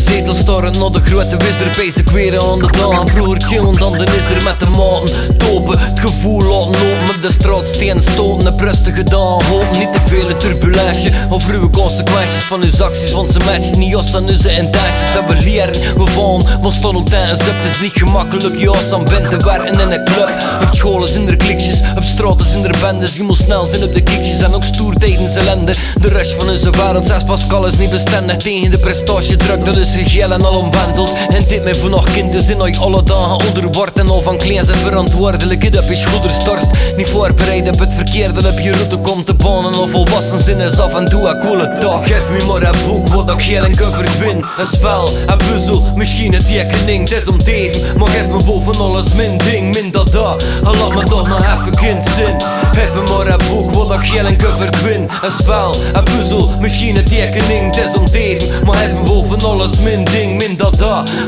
de zetel starren naar de grote wisser. Pees ik weer aan de dag. Vroeger chillen dan is er met de maten. Topen, het gevoel laten lopen op de straat. Stenen stoten, een rustige dag. Hopen niet te veel turbulentie of ruwe consequenties van uw acties. Want ze matchen niet als aan onze intenties. En we leren, we vallen, we staan op tijdens op. Het is niet gemakkelijk, je als aan bent te werken in een club. Op scholen zijn er klikjes, op straten zijn er bendes. Je moet snel zijn op de kiekjes en ook stoer tegen zijn ellende. De rest van onze wereld, 6 Pascal is niet bestendig tegen de prestatiedruk. Dat is gegeel en al omwenteld. En dit mij vannacht kind is in euch alle dagen onder wordt. En al van klein zijn verantwoordelijk. Het op je schouders torst, niet voorbereid op het verkeerde. Op je route komt te banen of volwassen zin is af en toe een coole dag. Geef me maar een boek wat ik geel en cover win. Een spel, een puzzel, misschien een tekening. Het is om te even, maar geef me boven alles min ding, min dat. En laat me toch nog even kind zin. Geef me maar een boek wat ik geel en cover win. Een spel, een puzzel, misschien een tekening. Het is om te even, maar geef me boven alles min ding, min dat.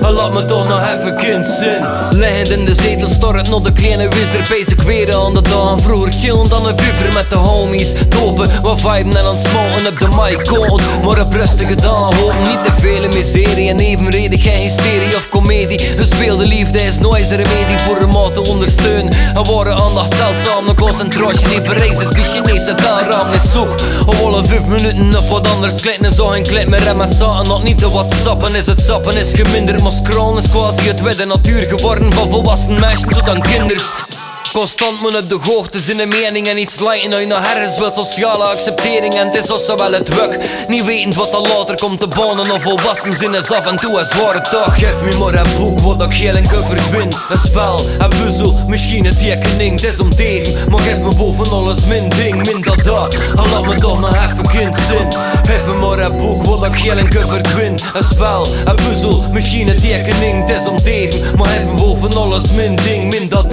En laat me toch nog even kind zin. Liggend in de zetel starrend naar de kleine wisser. Pees ik weer aan de dag. Vroeger chillen dan een vijver met de homies. Dopen, wat viben en aan het smoken op de mic code. Maar op rustige dag hopen niet te veel miserie. En evenredig geen hysterie of comedie. Gespeelde liefde is nooit een remedie voor een maat te ondersteunen. En worden aandacht zeldzaam, de concentratie die verreist is bij Chinese taalraam is zoek. Al alle 5 minuten op wat anders klikken en zo geen klik meer en met zaten. Nog niet te wat sappen is, het sappen is geminderd. Maar scrollen is quasi het wedde natuur geworden. Van volwassen meisjes tot aan kinders. Constant moet op de hoogte zijn de mening en iets lijken uit naar herres wil sociale acceptering. En het is also wel het wuk. Niet wetend wat er later komt te banen of volwassen zijn is af en toe een zware dag. Geef me maar een boek wat ik geel en cover win. Een spel, een puzzel, misschien een tekening. Het is om te even, maar geef me boven alles min ding, min dat. En laat me toch nog even kind zin. Geef me maar een boek wat ik geel en cover win. Een spel, een puzzel, misschien een tekening. Het is om te even, maar geef me boven alles min ding, min dat.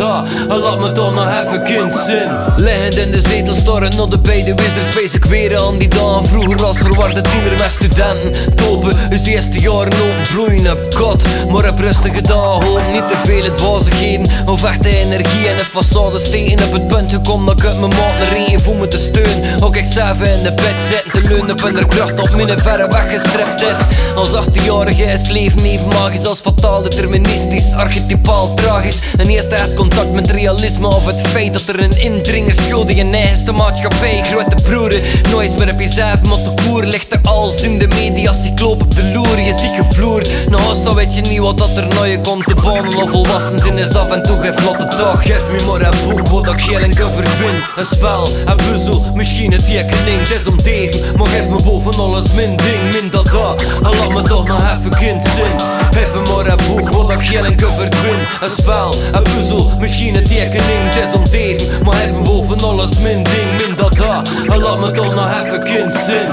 En laat me toch nog even kind zin. Liggend in de zetel starrend naar de beide wissers. Pees ik weer aan die dagen. Vroeger als verwarde tiener met studenten. Topen, dus eerste jaren open bloeien op kot. Maar op rustige dagen hoop niet te veel dwazigheden. Of echte energie en een façade steken. Op het punt gekomen dat ik uit mijn maat naar één voel me te steunen. Ook ik zelf in de bed zitten te leunen. Op de kracht op mijn verre weggestript is. Als 18-jarige is het leven even magisch als fataal deterministisch. Archetypaal tragisch. En eerst het contact met realisme. Of het feit dat er een indringer schuldig in eigen maatschappij. Grote broeren, nooit meer op jezelf, maar de koer ligt er alles in de media. Cycloop op de loer, je ziet gevloerd. Nou, zo weet je niet wat dat er naar je komt te banen. Of volwassen zin is af en toe geen vlotte dag. Geef me maar een boek wat ik geel en cover win. Een spel, een puzzel, misschien een tekening. Het is om te even, maar geef me boven alles min ding, min dat. En laat me toch nog even kind zin. Geef me maar een boek wat ik geel en cover win. Een spel, een puzzel, misschien een tekening. Het is om te even, maar geef me boven alles min ding, min dat. En laat me toch nog even kind zin.